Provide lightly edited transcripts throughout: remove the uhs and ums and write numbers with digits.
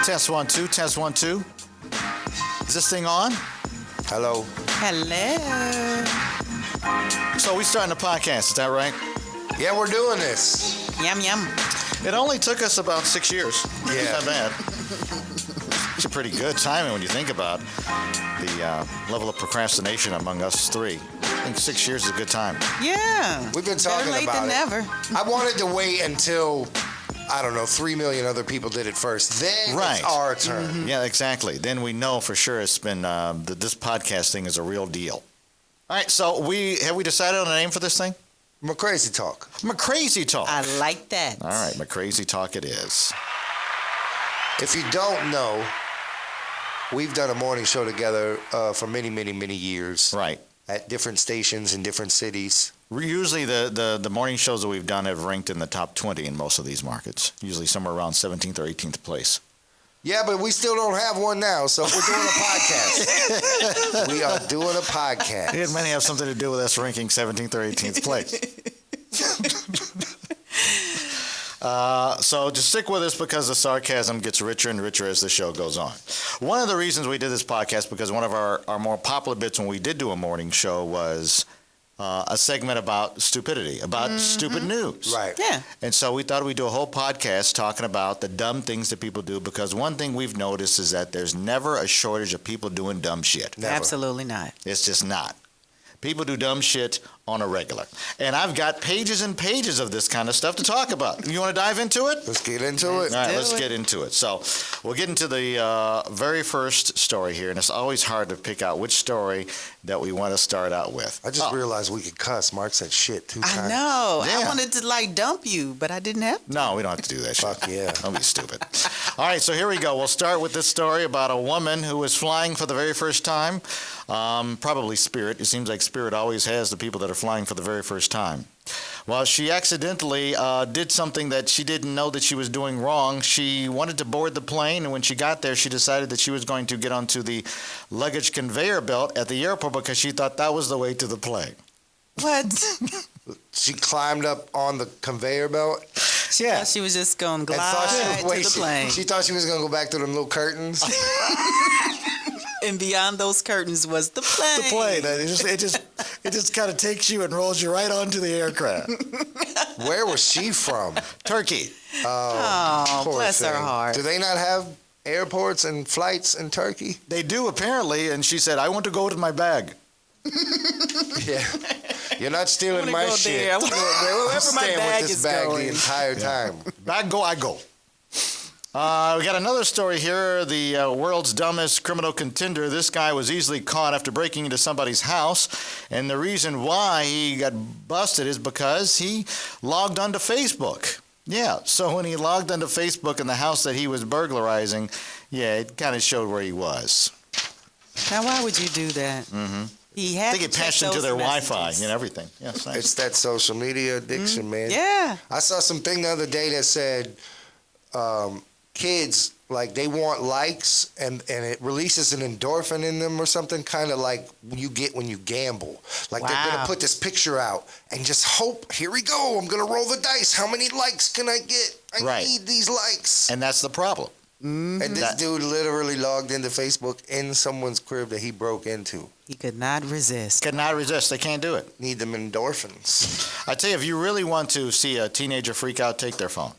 Test 1 2, test 1 2. Is this thing on? Hello. Hello. So we starting a podcast, is that right? Yeah, we're doing this. Yum, yum. It only took us about 6 years. Yeah. Not bad. It's a pretty good timing when you think about the level of procrastination among us three. I think 6 years is a good time. Yeah. We've been talking Better late about than it. never. I wanted to wait until, 3 million other people did it first. Then it's our turn. Mm-hmm. Yeah, exactly. Then we know for sure it's been that this podcast thing is a real deal. All right, so have we decided on a name for this thing? McCrazy Talk. McCrazy Talk. I like that. All right, McCrazy Talk it is. If you don't know, we've done a morning show together for many, many, many years. Right. At different stations in different cities. Usually the morning shows that we've done have ranked in the top 20 in most of these markets. Usually somewhere around 17th or 18th place. Yeah, but we still don't have one now, so we're doing a podcast. We are doing a podcast. It may have something to do with us ranking 17th or 18th place. So just stick with us because the sarcasm gets richer and richer as the show goes on. One of the reasons we did this podcast, because one of our more popular bits when we did do a morning show was a segment about stupidity, about stupid news. Right. Yeah. And so we thought we'd do a whole podcast talking about the dumb things that people do, because one thing we've noticed is that there's never a shortage of people doing dumb shit. Never. Absolutely not. It's just not. People do dumb shit on a regular. And I've got pages and pages of this kind of stuff to talk about. You want to dive into it? Let's get into it. All right, do let's it. get into it. So we'll get into the very first story here, and it's always hard to pick out which story that we want to start out with. I just realized we could cuss. Mark said shit 2 times. I know. Yeah. I wanted to dump you, but I didn't have to. No, we don't have to do that shit. Fuck yeah. Don't be stupid. All right, so here we go. We'll start with this story about a woman who was flying for the very first time. Probably Spirit. It seems like Spirit always has the people that are flying for the very first time. Well, she accidentally did something that she didn't know that she was doing wrong. She wanted to board the plane, and when she got there, she decided that she was going to get onto the luggage conveyor belt at the airport because she thought that was the way to the plane. What? She climbed up on the conveyor belt Yeah. She was just going to and glide thought to the plane. she thought she was going to go back to them little curtains. And beyond those curtains was the plane. The plane. It just kind of takes you and rolls you right onto the aircraft. Where was she from? Turkey. Oh, Poor bless her thing. heart. Do they not have airports and flights in Turkey? They do apparently, and she said, "I want to go with my bag." Yeah. You're not I stealing wanna my go shit. there. I wanna go there. I'm Wherever my staying bag with this is bag going. the entire time. Bag go, I go. We got another story here. The world's dumbest criminal contender. This guy was easily caught after breaking into somebody's house. And the reason why he got busted is because he logged onto Facebook. Yeah, so when he logged onto Facebook in the house that he was burglarizing, yeah, it kind of showed where he was. Now, why would you do that? Mm-hmm. He I had think to it check patched into those their messages. Wi-Fi and everything. Yes, nice. It's that social media addiction, man. Yeah. I saw something the other day that said kids, like, they want likes and it releases an endorphin in them or something, kind of like you get when you gamble. Like, they're going Wow. to put this picture out and just hope, here we go, I'm going to roll the dice. How many likes can I get? I Right. need these likes. And that's the problem. And this dude literally logged into Facebook in someone's crib that he broke into. He could not resist. Could not resist. They can't do it. Need them endorphins. I tell you, if you really want to see a teenager freak out, take their phone.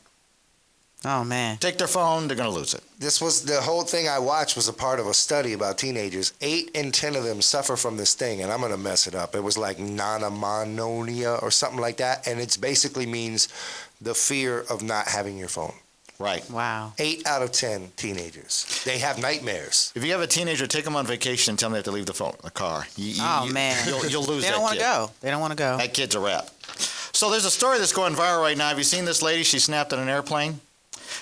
Oh, man. Take their phone, they're going to lose it. This was the whole thing I watched was a part of a study about teenagers. 8 in 10 of them suffer from this thing, and I'm going to mess it up. It was like monomonia or something like that, and it basically means the fear of not having your phone. Right. Wow. 8 out of 10 teenagers. They have nightmares. If you have a teenager, take them on vacation and tell them they have to leave the phone in the car. Man. You'll lose They that don't want kid. to go. They don't want to go. That kid's a wrap. So there's a story that's going viral right now. Have you seen this lady? She snapped on an airplane.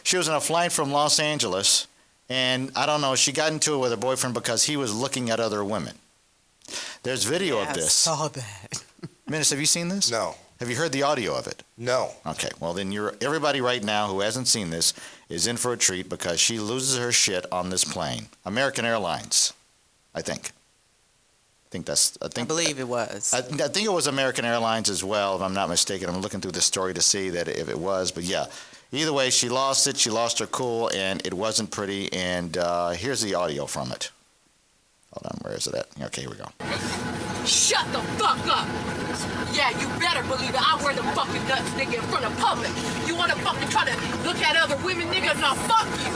She was on a flight from Los Angeles, and I don't know, she got into it with her boyfriend because he was looking at other women. There's video of I this. saw that. Menace, have you seen this? No. Have you heard the audio of it? No. Okay, well then everybody right now who hasn't seen this is in for a treat because she loses her shit on this plane. American Airlines, I think. I believe it was. I think it was American Airlines as well, if I'm not mistaken. I'm looking through the story to see that if it was, but yeah. Either way, she lost it. She lost her cool, and it wasn't pretty. And here's the audio from it. Hold on, where is it at? Okay, here we go. Shut the fuck up. Yeah, you better believe it. I wear the fucking nuts, nigga, in front of public. You wanna fucking try to look at other women, nigga? Now fuck you.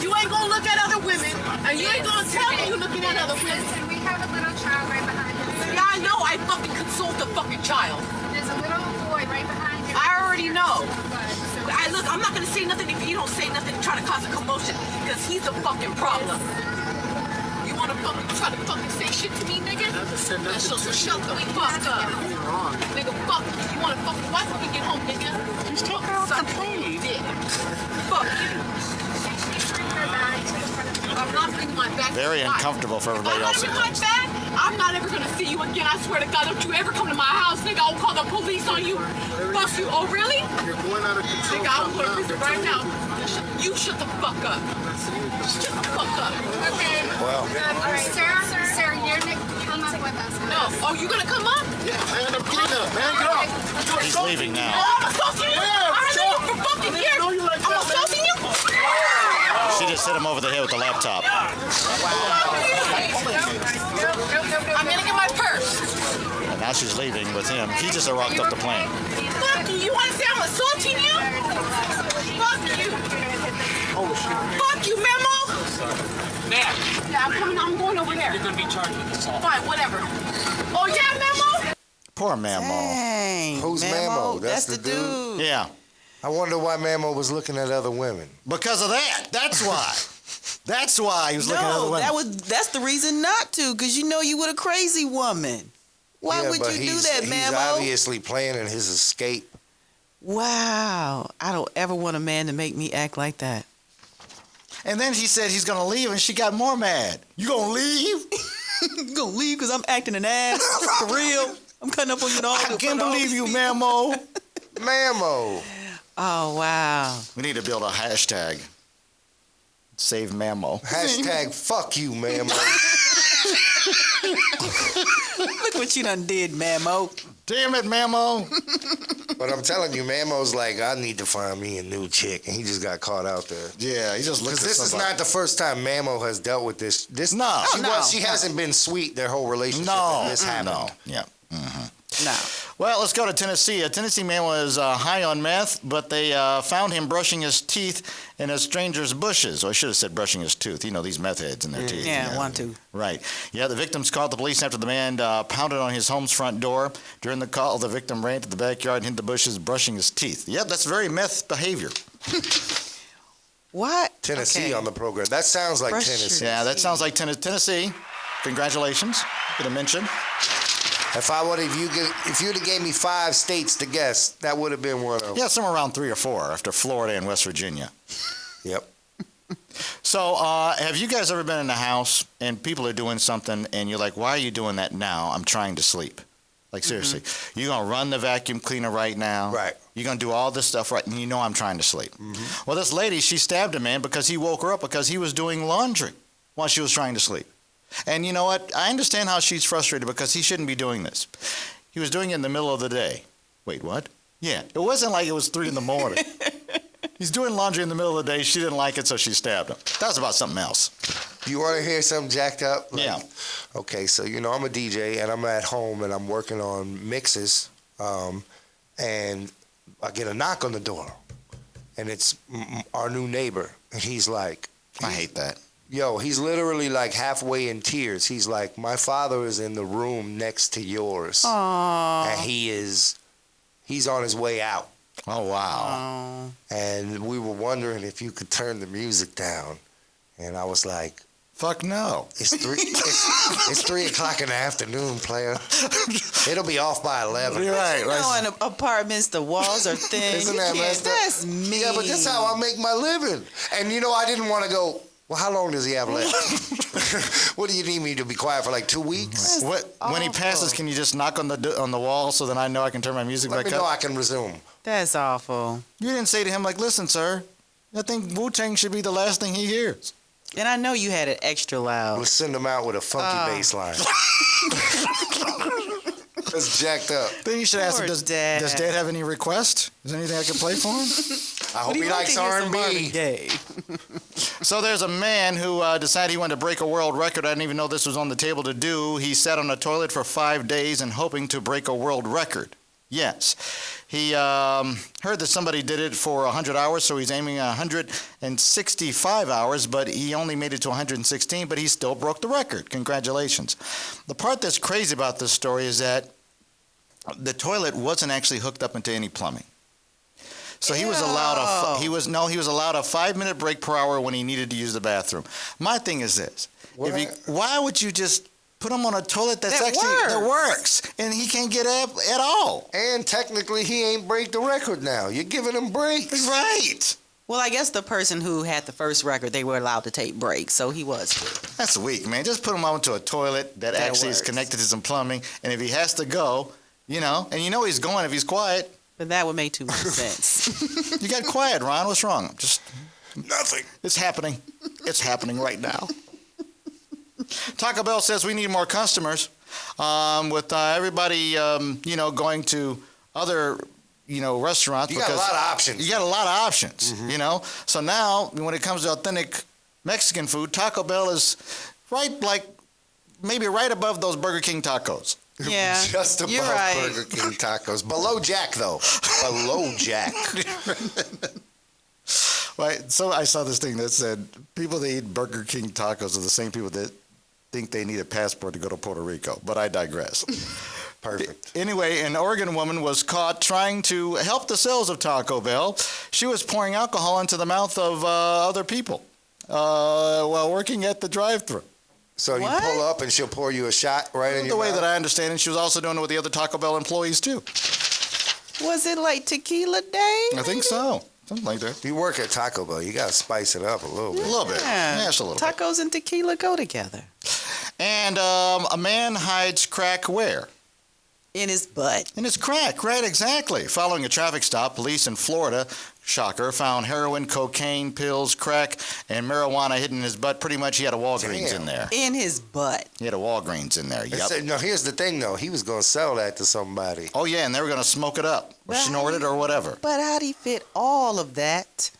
You ain't gonna look at other women, and you ain't gonna tell me you looking at other women. Listen, we have a little child right behind us. Yeah, I know. I fucking consult the fucking child. There's a little boy right behind you. I already know. So Look, I'm not gonna say nothing if you don't say nothing to try to cause a commotion, because he's the fucking problem. You wanna fucking try to fucking say shit to me, nigga? So shut the fuck up. Nigga, fuck you. You wanna fucking why fucking get home, nigga? Just take her off the plane. Fuck you. I'm not bringing my back. Very uncomfortable for everybody else. I'm not bringing my back. I'm not ever gonna see you again. I swear to God, don't you ever come to my house, nigga. I'll call the police on you. Fuck you. Oh, really? You're going out of control. Nigga, I'll put this right now. You shut the fuck up. Shut the fuck up. okay. Well, All right, sir, you're come up with us. No. Oh, you gonna come up? Yeah, man, I'm getting up, man. Get up. He's leaving Oh, now. I'm assaulting you? I'm leaving for fucking years. I'm assaulting you? She just hit him over the head with the laptop. I'm gonna get my purse. And now she's leaving with him. He just rocked up the plane. Fuck you. You wanna say I'm assaulting you? Fuck you. Fuck you, Memo. Yeah, I'm coming. I'm going over there. You're gonna be charged with assault. Fine, whatever. Oh yeah, Memo. Poor Mamo. Dang, Who's Mamo? That's the dude? Yeah. I wonder why Mamo was looking at other women. Because of that. That's why. That's why he was looking at other No, women. that's the reason not to, because you know you with a crazy woman. Why Yeah, would but you do he's- that, He's Mamo? obviously planning his escape. Wow. I don't ever want a man to make me act like that. And then he said he's going to leave, and she got more mad. You going to leave? You gonna leave because I'm acting an ass? For real? I'm cutting up on you all. I can't believe you, Mamo. Mamo. Oh, wow. We need to build a hashtag. Save Mamo. Hashtag fuck you, Mamo. Look what you done did, Mamo. Damn it, Mamo. But I'm telling you, Mamo's like, I need to find me a new chick, and he just got caught out there. Yeah, he just looked Because at this is somebody. not the first time Mamo has dealt with this. No. She hasn't been sweet their whole relationship. No. and this happened. No. Yeah. No. Well, let's go to Tennessee. A Tennessee man was high on meth, but they found him brushing his teeth in a stranger's bushes. Or I should have said brushing his tooth. You know, these meth heads in their teeth. Yeah, want to. Right. Yeah, the victims called the police after the man pounded on his home's front door. During the call, the victim ran to the backyard and hid the bushes, brushing his teeth. Yeah, that's very meth behavior. What? Tennessee Okay. on the program. That sounds like Brush your Tennessee. Yeah, that sounds like Tennessee. Congratulations. Get a mention. If you'd have gave me 5 states to guess, that would have been one of them. Yeah, somewhere around 3 or 4 after Florida and West Virginia. Yep. So, have you guys ever been in a house and people are doing something and you're like, why are you doing that now? I'm trying to sleep. Like, seriously. You're going to run the vacuum cleaner right now. Right. You're going to do all this stuff right, and you know I'm trying to sleep. Well, this lady, she stabbed a man because he woke her up because he was doing laundry while she was trying to sleep. And you know what? I understand how she's frustrated because he shouldn't be doing this. He was doing it in the middle of the day. Wait, what? Yeah. It wasn't like it was 3 in the morning. He's doing laundry in the middle of the day. She didn't like it, so she stabbed him. That was about something else. You want to hear something jacked up? Yeah. Okay, so I'm a DJ and I'm at home and I'm working on mixes, and I get a knock on the door, and it's our new neighbor, and he's like, I hate that. Yo, he's literally like halfway in tears. He's like, my father is in the room next to yours, Aww. and he's on his way out. Oh, wow. Aww. And we were wondering if you could turn the music down, and I was like, Fuck no. it's 3 o'clock in the afternoon, player. It'll be off by 11. You're right. You know, in apartments, the walls are thin. Isn't You that can't- messed up? That's mean. Yeah, but that's how I make my living. And I didn't want to go, well, how long does he have left? What do you need me to be quiet for, like 2 weeks? When he passes, can you just knock on the wall so then I know I can turn my music Let back me know up? I can resume. That's awful. You didn't say to him, like, listen, sir, I think Wu-Tang should be the last thing he hears. And I know you had it extra loud. We'll send him out with a funky bass line. That's jacked up. Then you should ask him, Poor does Dad. Dad have any requests? Is there anything I can play for him? I hope But he liked likes to hear some Marvin R&B. Gaye. So there's a man who decided he wanted to break a world record. I didn't even know this was on the table to do. He sat on a toilet for 5 days and hoping to break a world record. Yes. He heard that somebody did it for 100 hours, so he's aiming at 165 hours, but he only made it to 116, but he still broke the record. Congratulations. The part that's crazy about this story is that the toilet wasn't actually hooked up into any plumbing. So he was allowed he was allowed a 5-minute break per hour when he needed to use the bathroom. My thing is this: why would you just put him on a toilet that works and he can't get up at all? And technically, he ain't break the record now. You're giving him breaks. Right. Well, I guess the person who had the first record, they were allowed to take breaks, so he was good. That's weak, man. Just put him onto a toilet that actually is connected to some plumbing, and if he has to go, and he's going if he's quiet. But that would make too much sense. You got quiet, Ron. What's wrong? Just Nothing. It's happening. It's happening right now. Taco Bell says we need more customers. With everybody, going to other, restaurants. You got a lot of options. You got a lot of options, So now, when it comes to authentic Mexican food, Taco Bell is maybe right above those Burger King tacos. Yeah, Just above you're right. Burger King tacos. Below Jack, though. Below Jack. Right. So I saw this thing that said people that eat Burger King tacos are the same people that think they need a passport to go to Puerto Rico. But I digress. Perfect. Anyway, an Oregon woman was caught trying to help the sales of Taco Bell. She was pouring alcohol into the mouth of other people while working at the drive-thru. So What? you pull up and she'll pour you a shot right in your The way mouth? that I understand it, she was also doing it with the other Taco Bell employees too. Was it like tequila day? I think so. Something like that. You work at Taco Bell. You got to spice it up a little A bit. little bit. Yeah, just a little bit. Tacos and tequila go together. And a man hides crack where? In his butt. In his crack, right, exactly. Following a traffic stop, police in Florida, shocker, found heroin, cocaine, pills, crack, and marijuana hidden in his butt. Pretty much he had a Walgreens Damn. in there. In his butt. He had a Walgreens in there, yep. No, here's the thing, though. He was going to sell that to somebody. Oh, yeah, and they were going to smoke it up or Right. snort it or whatever. But how'd he fit all of that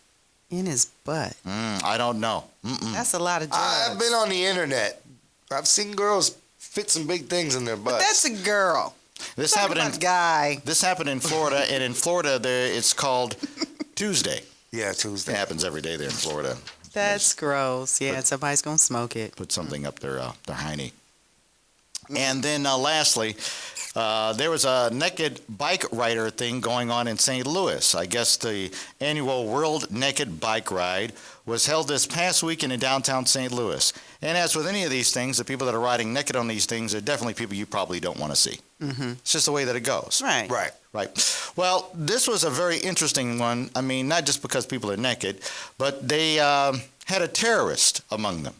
in his butt? I don't know. That's a lot of drugs. I've been on the internet. I've seen girls fit some big things in their butts. But that's a girl. This Talking happened about guy. This happened in Florida, and in Florida, it's called Tuesday. Yeah, It Tuesday. happens every day there in Florida. That's gross. Yeah, somebody's gonna smoke it. Put something up their hiney. And then lastly, there was a naked bike rider thing going on in St. Louis. I guess the annual World Naked Bike Ride was held this past weekend in downtown St. Louis. And as with any of these things, the people that are riding naked on these things are definitely people you probably don't want to see. Mm-hmm. It's just the way that it goes. Right. Right. Right. Well, this was a very interesting one. I mean, not just because people are naked, but they had a terrorist among them.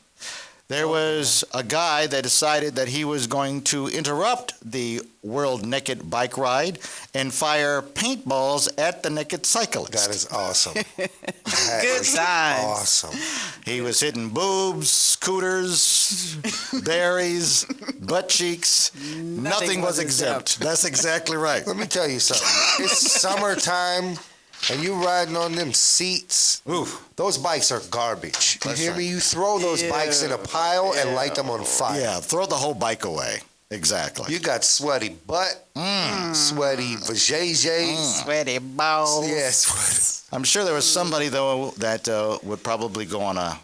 There was a guy that decided that he was going to interrupt the World Naked Bike Ride and fire paintballs at the naked cyclist. That is awesome. That Good is times. awesome. He was hitting boobs, scooters, berries, butt cheeks. Nothing was exempt. That's exactly right. Let me tell you something. It's summertime, and you riding on them seats. Oof. Those bikes are garbage. You That's hear right. me? You throw those bikes in a pile and light them on fire. Yeah, throw the whole bike away. Exactly. You got sweaty butt, sweaty vajayjays. Sweaty balls. Yeah, sweaty. I'm sure there was somebody, though, that would probably go on a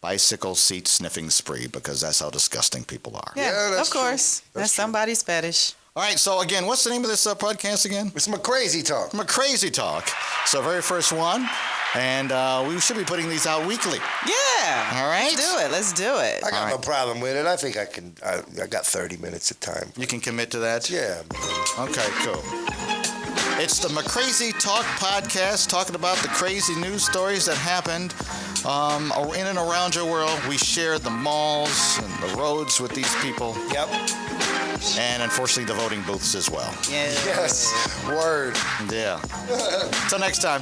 bicycle seat sniffing spree because that's how disgusting people are. Yeah, Yeah, that's of course. true. That's That's true. somebody's fetish. All right, so again, what's the name of this podcast again? It's McCrazy talk. McCrazy Talk. So very first one, and we should be putting these out weekly. Yeah. All right. Let's do it. I got All no right. problem with it. I think I can. I got 30 minutes of time. You can commit to that? Yeah. Okay, cool. It's the McCrazy Talk podcast, talking about the crazy news stories that happened in and around your world. We share the malls and the roads with these people, Yep. and unfortunately the voting booths as well. Yeah. Yes. Word. Yeah. Till next time.